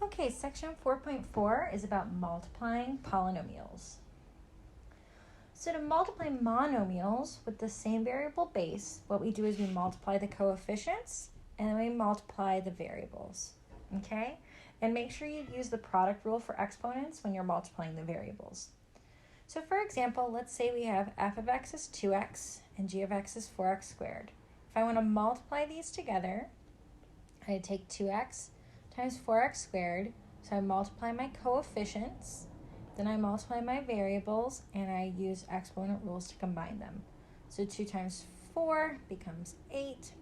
Okay, section 4.4 is about multiplying polynomials. So to multiply monomials with the same variable base, what we do is we multiply the coefficients and then we multiply the variables, okay? And make sure you use the product rule for exponents when you're multiplying the variables. So for example, let's say we have f of x is 2x and g of x is 4x squared. If I want to multiply these together, I take 2x times 4x squared, so I multiply my coefficients, then I multiply my variables, and I use exponent rules to combine them. So 2 times 4 becomes 8,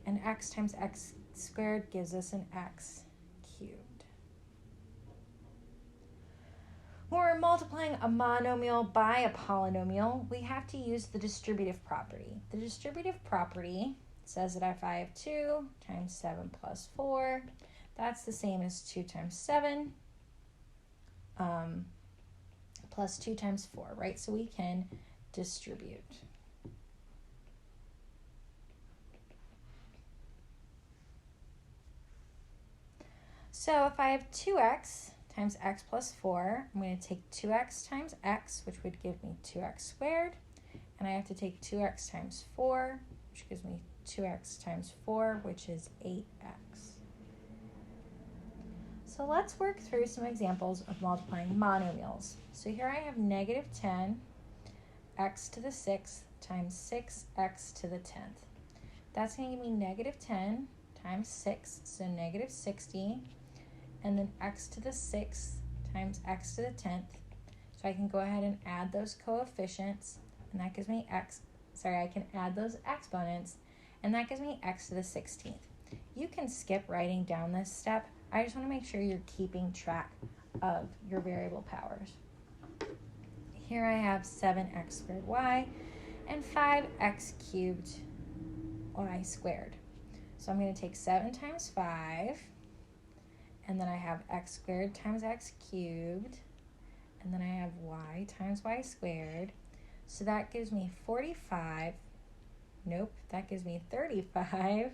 and x times x squared gives us an x cubed. When we're multiplying a monomial by a polynomial, we have to use the distributive property. The distributive property says that if I have 2 times 7 plus 4, that's the same as 2 times 7 plus 2 times 4, right? So we can distribute. So if I have 2x times x plus 4, I'm going to take 2x times x, which would give me 2x squared, and I have to take 2x times 4, which gives me 2x times 4, which is 8x. So let's work through some examples of multiplying monomials. So here I have negative 10 x to the 6th times 6x to the 10th. That's going to give me negative 10 times 6, so negative 60, and then x to the 6th times x to the 10th. So I can go ahead and add those coefficients, and that gives me I can add those exponents, and that gives me x to the 16th. You can skip writing down this step. I just want to make sure you're keeping track of your variable powers. Here I have 7x squared y and 5x cubed y squared. So I'm going to take 7 times 5, and then I have x squared times x cubed, and then I have y times y squared. So that gives me 45, that gives me 35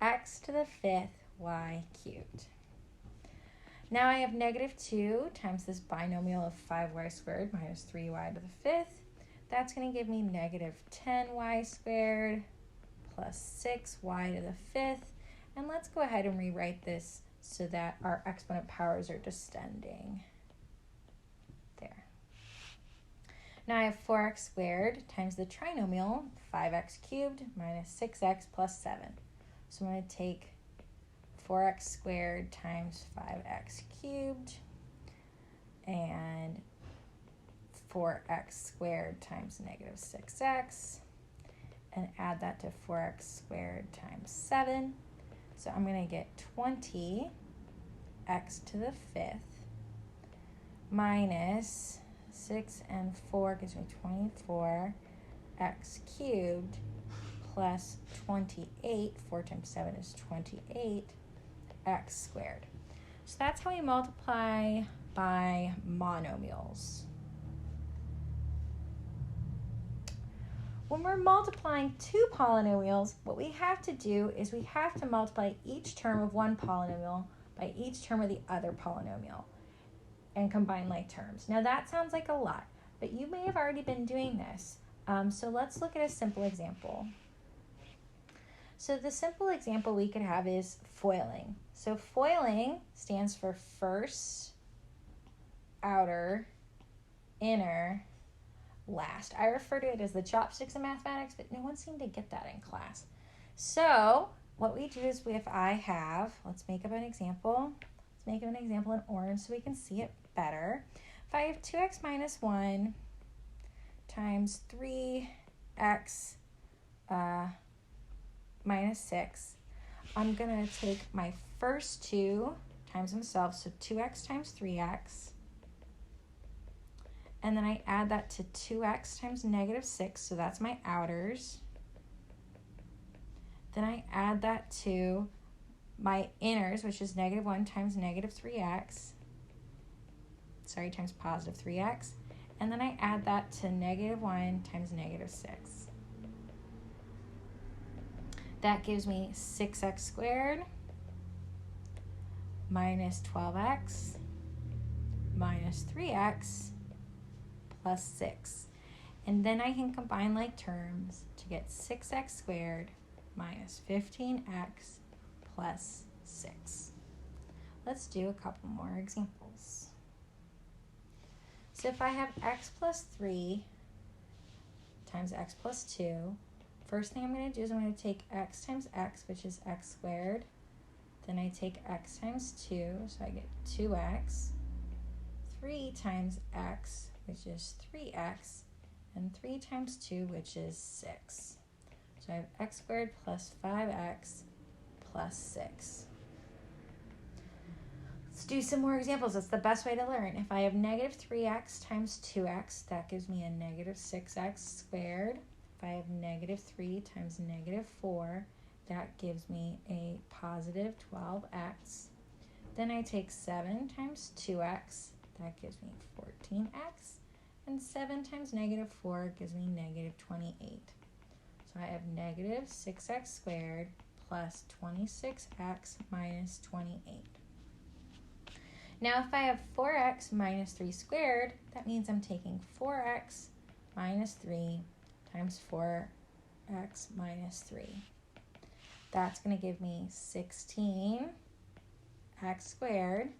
x to the 5th y cubed. Now I have negative 2 times this binomial of 5y squared minus 3y to the 5th. That's going to give me negative 10y squared plus 6y to the 5th. And let's go ahead and rewrite this so that our exponent powers are descending. There. Now I have 4x squared times the trinomial 5x cubed minus 6x plus 7. So I'm going to take 4x squared times 5x cubed and 4x squared times negative 6x and add that to 4x squared times 7. So I'm going to get 20 x to the 5th minus 6 and 4 gives me 24 x cubed plus 28, 4 times 7 is 28, x squared. So that's how we multiply by monomials. When we're multiplying two polynomials, what we have to do is we have to multiply each term of one polynomial by each term of the other polynomial and combine like terms. Now that sounds like a lot, but you may have already been doing this. So let's look at a simple example. So the simple example we could have is foiling. So foiling stands for first, outer, inner, last. I refer to it as the chopsticks in mathematics, but no one seemed to get that in class. So what we do is let's make up an example. Let's make up an example in orange so we can see it better. If I have 2x minus 1 times 3x minus 6, I'm going to take my first two times themselves, so 2x times 3x, and then I add that to 2x times negative 6, so that's my outers. Then I add that to my inners, which is negative 1 times negative 3x, times positive 3x, and then I add that to negative 1 times negative 6. That gives me 6x squared minus 12x minus 3x plus 6. And then I can combine like terms to get 6x squared minus 15x plus 6. Let's do a couple more examples. So if I have x plus 3 times x plus 2, first thing I'm going to do is I'm going to take x times x, which is x squared. Then I take x times 2, so I get 2x. 3 times x, which is 3x. And 3 times 2, which is 6. So I have x squared plus 5x plus 6. Let's do some more examples. That's the best way to learn. If I have negative 3x times 2x, that gives me a negative 6x squared. If I have negative 3 times negative 4, that gives me a positive 12x. Then I take 7 times 2x, that gives me 14x. And 7 times negative 4 gives me negative 28. So I have negative 6x squared plus 26x minus 28. Now if I have 4x minus 3 squared, that means I'm taking 4x minus 3 times 4x minus 3. That's going to give me 16x squared.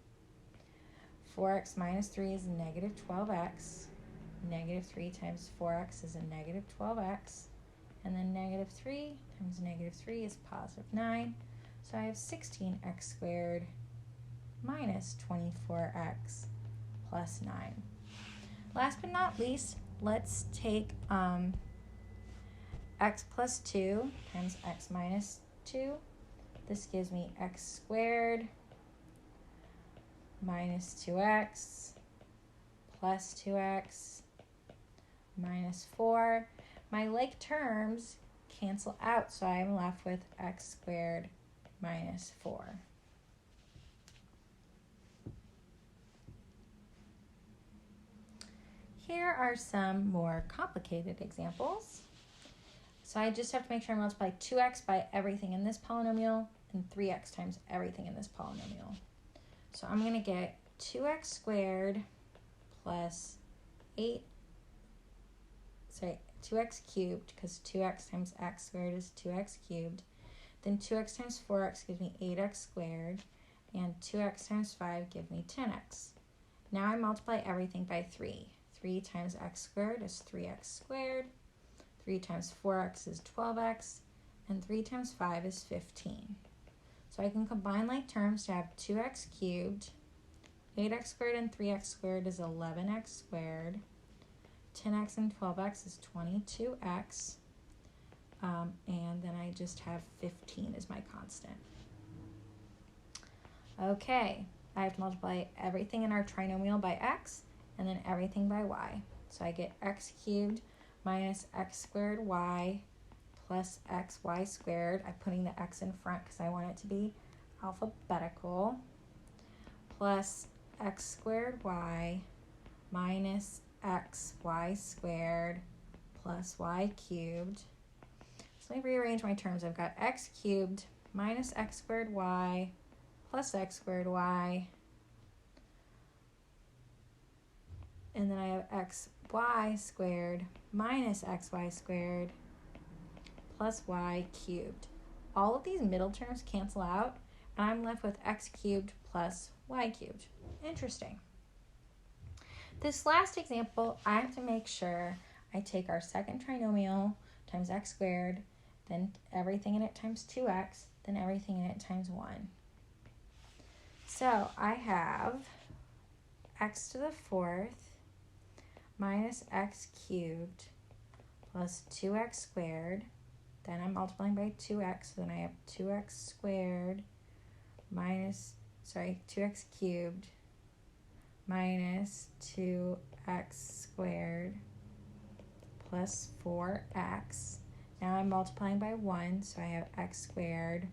4x minus 3 is negative 12x. Negative 3 times 4x is a negative 12x. And then negative 3 times negative 3 is positive 9. So I have 16x squared minus 24x plus 9. Last but not least, let's take x plus 2 times x minus 2. This gives me x squared minus 2x plus 2x minus 4. My like terms cancel out, so I'm left with x squared minus 4. Here are some more complicated examples. So I just have to make sure I multiply 2x by everything in this polynomial and 3x times everything in this polynomial. So I'm going to get 2x squared plus 2x cubed, because 2x times x squared is 2x cubed. Then 2x times 4x gives me 8x squared, and 2x times 5 gives me 10x. Now I multiply everything by 3. 3 times x squared is 3x squared. 3 times 4x is 12x, and 3 times 5 is 15. So I can combine like terms to have 2x cubed, 8x squared and 3x squared is 11x squared, 10x and 12x is 22x, and then I just have 15 as my constant. Okay, I have to multiply everything in our trinomial by x, and then everything by y. So I get x cubed minus x squared y plus xy squared. I'm putting the x in front because I want it to be alphabetical, plus x squared y minus xy squared plus y cubed. So let me rearrange my terms. I've got x cubed minus x squared y plus x squared y. And then I have xy squared minus xy squared plus y cubed. All of these middle terms cancel out, and I'm left with x cubed plus y cubed. Interesting. This last example, I have to make sure I take our second trinomial times x squared, then everything in it times 2x, then everything in it times 1. So I have x to the 4th minus x cubed plus 2x squared. Then I'm multiplying by 2x, so then I have 2x squared minus, 2x cubed minus 2x squared plus 4x. Now I'm multiplying by 1, so I have x squared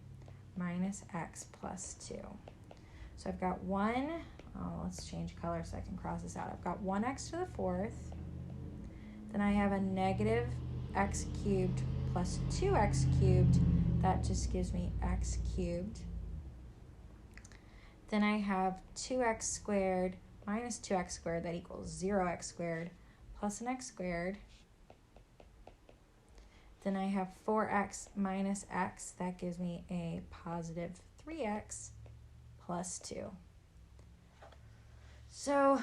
minus x plus 2. So I've got let's change color so I can cross this out. I've got 1x to the 4th. Then I have a negative x cubed plus 2x cubed. That just gives me x cubed. Then I have 2x squared minus 2x squared, that equals 0x squared, plus an x squared. Then I have 4x minus x, that gives me a positive 3x plus 2. So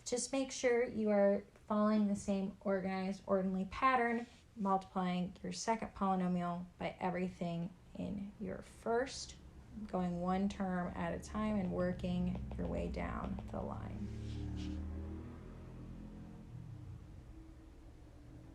just make sure you are following the same organized, orderly pattern, multiplying your second polynomial by everything in your first, going one term at a time and working your way down the line.